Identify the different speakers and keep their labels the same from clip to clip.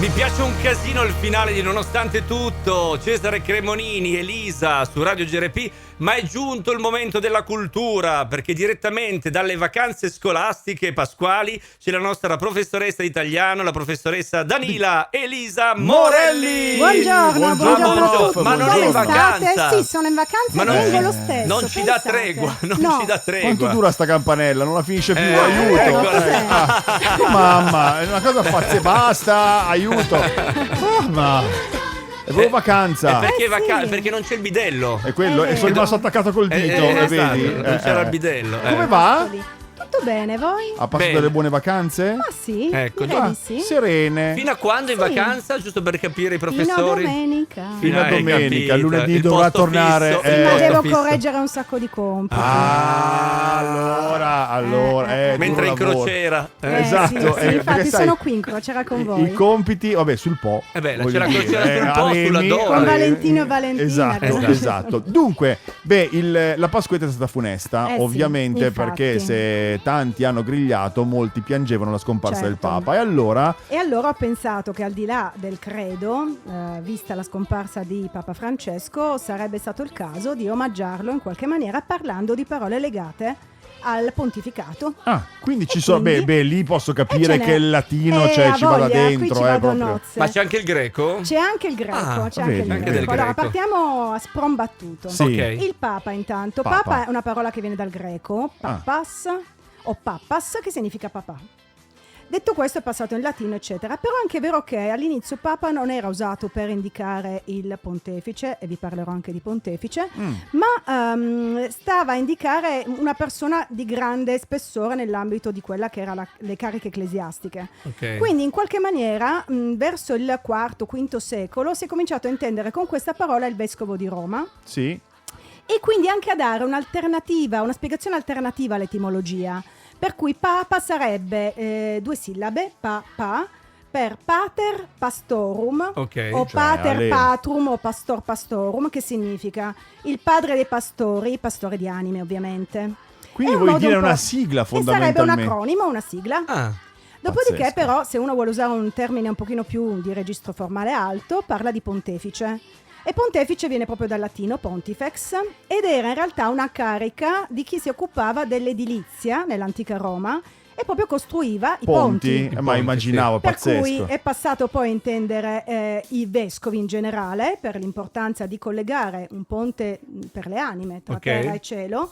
Speaker 1: Mi piace un casino il finale di Nonostante Tutto. Cesare Cremonini, Elisa su Radio GRP. Ma è giunto il momento della cultura, perché direttamente dalle vacanze scolastiche e pasquali c'è la nostra professoressa di italiano, la professoressa Danila Elisa Morelli.
Speaker 2: Buongiorno, buongiorno a tutti.
Speaker 1: Ma non
Speaker 2: Come
Speaker 1: è in vacanza?
Speaker 2: state? Sì, sono in vacanza e vengo lo stesso.
Speaker 1: Non ci dà
Speaker 2: pensate.
Speaker 1: tregua, non
Speaker 2: No.
Speaker 1: ci dà tregua.
Speaker 3: Quanto dura sta campanella? Non la finisce più, aiuto.
Speaker 1: eccola.
Speaker 3: Mamma, è una cosa pazza, basta, aiuto. Mamma. È proprio vacanza.
Speaker 1: Perché,
Speaker 2: sì.
Speaker 1: perché non c'è il bidello.
Speaker 3: È quello, e sono rimasto attaccato col dito,
Speaker 1: Esatto,
Speaker 3: vedi?
Speaker 1: non c'era il bidello.
Speaker 3: Come va?
Speaker 2: Tutto bene, voi?
Speaker 3: Ha passato
Speaker 1: Bene.
Speaker 3: delle buone vacanze?
Speaker 2: Ma sì,
Speaker 1: Ecco,
Speaker 2: direi
Speaker 3: Ah,
Speaker 2: di sì.
Speaker 3: serene.
Speaker 1: Fino a quando in
Speaker 2: Sì.
Speaker 1: vacanza, giusto per capire i
Speaker 2: Fino a
Speaker 1: professori?
Speaker 2: domenica.
Speaker 3: Fino a
Speaker 1: Hai
Speaker 3: domenica,
Speaker 1: capito.
Speaker 3: lunedì
Speaker 1: Il
Speaker 3: dovrà
Speaker 1: posto
Speaker 3: tornare,
Speaker 1: fisso,
Speaker 2: Sì,
Speaker 1: il
Speaker 2: ma
Speaker 1: posto
Speaker 2: devo
Speaker 1: fisso.
Speaker 2: correggere un sacco di compiti.
Speaker 3: Allora,
Speaker 1: Mentre in
Speaker 3: duro lavoro.
Speaker 1: crociera.
Speaker 3: Esatto,
Speaker 2: Sì,
Speaker 3: perché
Speaker 2: infatti
Speaker 3: sai,
Speaker 2: sono qui in crociera con voi.
Speaker 3: I compiti, vabbè, sul Po.
Speaker 1: Eh beh,
Speaker 3: voglio
Speaker 1: c'è la
Speaker 3: dire,
Speaker 1: crociera sul Po,
Speaker 3: Aremi,
Speaker 1: sulla Dora.
Speaker 2: Con Valentino e Valentina.
Speaker 3: Esatto, esatto. Dunque, la Pasquetta è stata funesta,
Speaker 2: Sì,
Speaker 3: ovviamente,
Speaker 2: infatti.
Speaker 3: perché se tanti hanno grigliato, molti piangevano la scomparsa del
Speaker 2: Certo.
Speaker 3: Papa. E allora,
Speaker 2: E allora ho pensato che al di là del credo, vista la scomparsa di Papa Francesco, sarebbe stato il caso di omaggiarlo in qualche maniera parlando di parole legate al pontificato.
Speaker 3: quindi ci
Speaker 2: E
Speaker 3: sono,
Speaker 2: quindi?
Speaker 3: lì posso capire
Speaker 2: ce n'è.
Speaker 3: che il latino
Speaker 2: a
Speaker 3: ci vada
Speaker 2: voglia, qui
Speaker 3: dentro,
Speaker 2: ci vado
Speaker 3: proprio.
Speaker 2: nozze.
Speaker 1: Ma c'è anche il greco?
Speaker 2: C'è anche il greco,
Speaker 1: Ah,
Speaker 2: c'è anche
Speaker 3: vedi,
Speaker 2: il
Speaker 3: anche
Speaker 2: greco.
Speaker 1: del
Speaker 2: Allora,
Speaker 1: greco.
Speaker 2: partiamo a sprombattuto.
Speaker 3: Sì.
Speaker 1: Ok.
Speaker 2: Il Papa intanto.
Speaker 3: Papa.
Speaker 2: Papa è una parola che viene dal greco, papas o papas, che significa papà. Detto questo è passato in latino, eccetera. Però è anche vero che all'inizio Papa non era usato per indicare il pontefice, e vi parlerò anche di pontefice, ma stava a indicare una persona di grande spessore nell'ambito di quella che era le cariche ecclesiastiche.
Speaker 1: Ok.
Speaker 2: Quindi in qualche maniera verso il IV-V secolo si è cominciato a intendere con questa parola il vescovo di Roma,
Speaker 3: Sì.
Speaker 2: e quindi anche a dare un'alternativa, una spiegazione alternativa all'etimologia, per cui Papa sarebbe 2 sillabe, pa, per pater pastorum,
Speaker 1: Ok.
Speaker 2: o
Speaker 3: Cioè,
Speaker 2: pater patrum o pastor pastorum, che significa il padre dei pastori, pastore di anime ovviamente.
Speaker 3: Quindi
Speaker 2: È un
Speaker 3: vuoi
Speaker 2: modo
Speaker 3: dire
Speaker 2: un po'-
Speaker 3: una sigla
Speaker 2: E sarebbe un
Speaker 3: fondamentalmente.
Speaker 2: acronimo, una sigla.
Speaker 1: Ah,
Speaker 2: Dopodiché
Speaker 3: Pazzesco.
Speaker 2: però, se uno vuole usare un termine un pochino più di registro formale alto, parla di pontefice. E pontefice viene proprio dal latino pontifex, ed era in realtà una carica di chi si occupava dell'edilizia nell'antica Roma e proprio costruiva i ponti.
Speaker 3: Ma
Speaker 1: ponti,
Speaker 3: immaginavo,
Speaker 2: Per
Speaker 3: pazzesco.
Speaker 2: cui è passato poi a intendere i vescovi in generale, per l'importanza di collegare un ponte per le anime tra
Speaker 1: Ok.
Speaker 2: terra e cielo.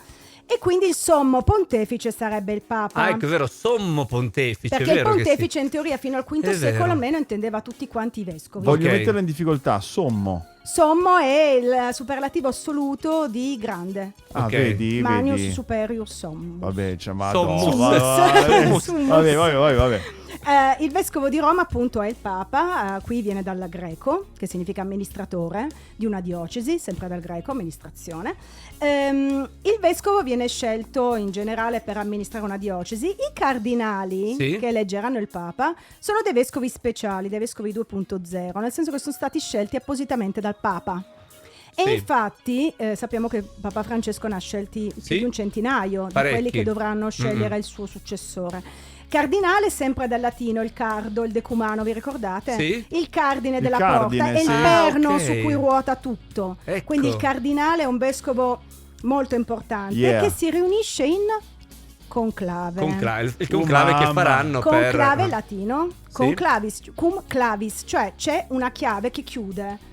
Speaker 2: E quindi il sommo pontefice sarebbe il Papa.
Speaker 1: ecco, è vero, sommo pontefice.
Speaker 2: Perché
Speaker 1: è
Speaker 2: il
Speaker 1: vero che
Speaker 2: pontefice in teoria fino al V
Speaker 1: È
Speaker 2: secolo
Speaker 1: vero.
Speaker 2: almeno intendeva tutti quanti i vescovi.
Speaker 3: Voglio
Speaker 1: Ok.
Speaker 3: metterla in difficoltà, sommo.
Speaker 2: Sommo è il superlativo assoluto di grande.
Speaker 3: Ah,
Speaker 1: Ok.
Speaker 3: vedi,
Speaker 2: Magnus
Speaker 3: vedi.
Speaker 2: superior summum.
Speaker 3: Vabbè, c'è
Speaker 1: Sommus.
Speaker 2: Summus.
Speaker 3: Vabbè.
Speaker 2: Il vescovo di Roma appunto è il Papa, qui viene dal greco, che significa amministratore di una diocesi, sempre dal greco, amministrazione. Il vescovo viene scelto in generale per amministrare una diocesi. I cardinali
Speaker 1: Sì.
Speaker 2: che eleggeranno il Papa sono dei vescovi speciali, dei vescovi 2.0, nel senso che sono stati scelti appositamente dal Papa. E
Speaker 1: Sì.
Speaker 2: infatti sappiamo che Papa Francesco ne ha scelti più
Speaker 1: Sì.
Speaker 2: di un centinaio di
Speaker 1: Parecchi.
Speaker 2: quelli che dovranno scegliere il suo successore. Cardinale, sempre dal latino, il cardo, il decumano, vi ricordate?
Speaker 1: Sì.
Speaker 2: Il cardine
Speaker 3: Il
Speaker 2: della
Speaker 3: cardine,
Speaker 2: porta, è
Speaker 3: sì.
Speaker 2: il
Speaker 1: Ah,
Speaker 2: perno
Speaker 1: ok.
Speaker 2: su cui ruota tutto.
Speaker 1: Ecco.
Speaker 2: Quindi il cardinale è un vescovo molto importante
Speaker 3: Yeah.
Speaker 2: che si riunisce in conclave.
Speaker 1: il conclave che
Speaker 3: mamma.
Speaker 1: faranno
Speaker 2: Conclave
Speaker 1: per...
Speaker 2: latino,
Speaker 1: Sì.
Speaker 2: conclavis, cum clavis, cioè c'è una chiave che chiude.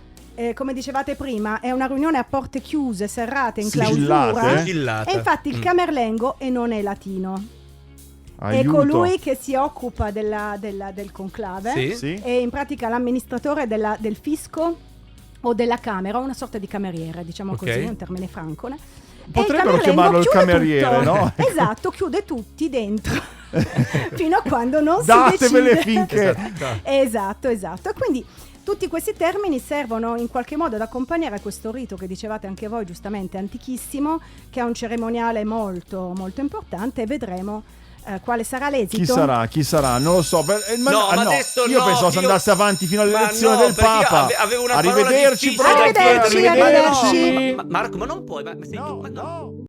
Speaker 2: Come dicevate prima, è una riunione a porte chiuse, serrate, in
Speaker 3: Sigillate.
Speaker 2: clausura.
Speaker 1: Sigillata.
Speaker 2: E infatti il camerlengo e non è latino. È
Speaker 3: Aiuto.
Speaker 2: colui che si occupa del conclave.
Speaker 1: Sì.
Speaker 3: Sì?
Speaker 2: È in pratica l'amministratore del fisco o della camera, una sorta di cameriere, diciamo
Speaker 1: Ok.
Speaker 2: così, un termine franco. E
Speaker 3: Potrebbero
Speaker 2: il camerlengo
Speaker 3: chiamarlo il
Speaker 2: chiude
Speaker 3: cameriere,
Speaker 2: tutto.
Speaker 3: no?
Speaker 2: Esatto, chiude tutti dentro fino a quando non si
Speaker 3: Datevele
Speaker 2: decide.
Speaker 3: finché...
Speaker 2: Esatto. E quindi tutti questi termini servono in qualche modo ad accompagnare questo rito che dicevate anche voi giustamente antichissimo, che ha un cerimoniale molto molto importante, e vedremo quale sarà l'esito.
Speaker 3: Chi sarà? Non lo so.
Speaker 1: No, ma adesso
Speaker 3: io
Speaker 1: no,
Speaker 3: pensavo si
Speaker 1: io-
Speaker 3: andasse avanti fino all'elezione
Speaker 1: Ma no,
Speaker 3: del
Speaker 1: perché io
Speaker 3: Papa.
Speaker 1: avevo una parola
Speaker 3: Arrivederci,
Speaker 1: difficile da
Speaker 3: proprio.
Speaker 1: chiedergli.
Speaker 2: Arrivederci.
Speaker 1: Ma no, Marco, ma non puoi. Ma, senti,
Speaker 3: No,
Speaker 1: ma no.
Speaker 3: no.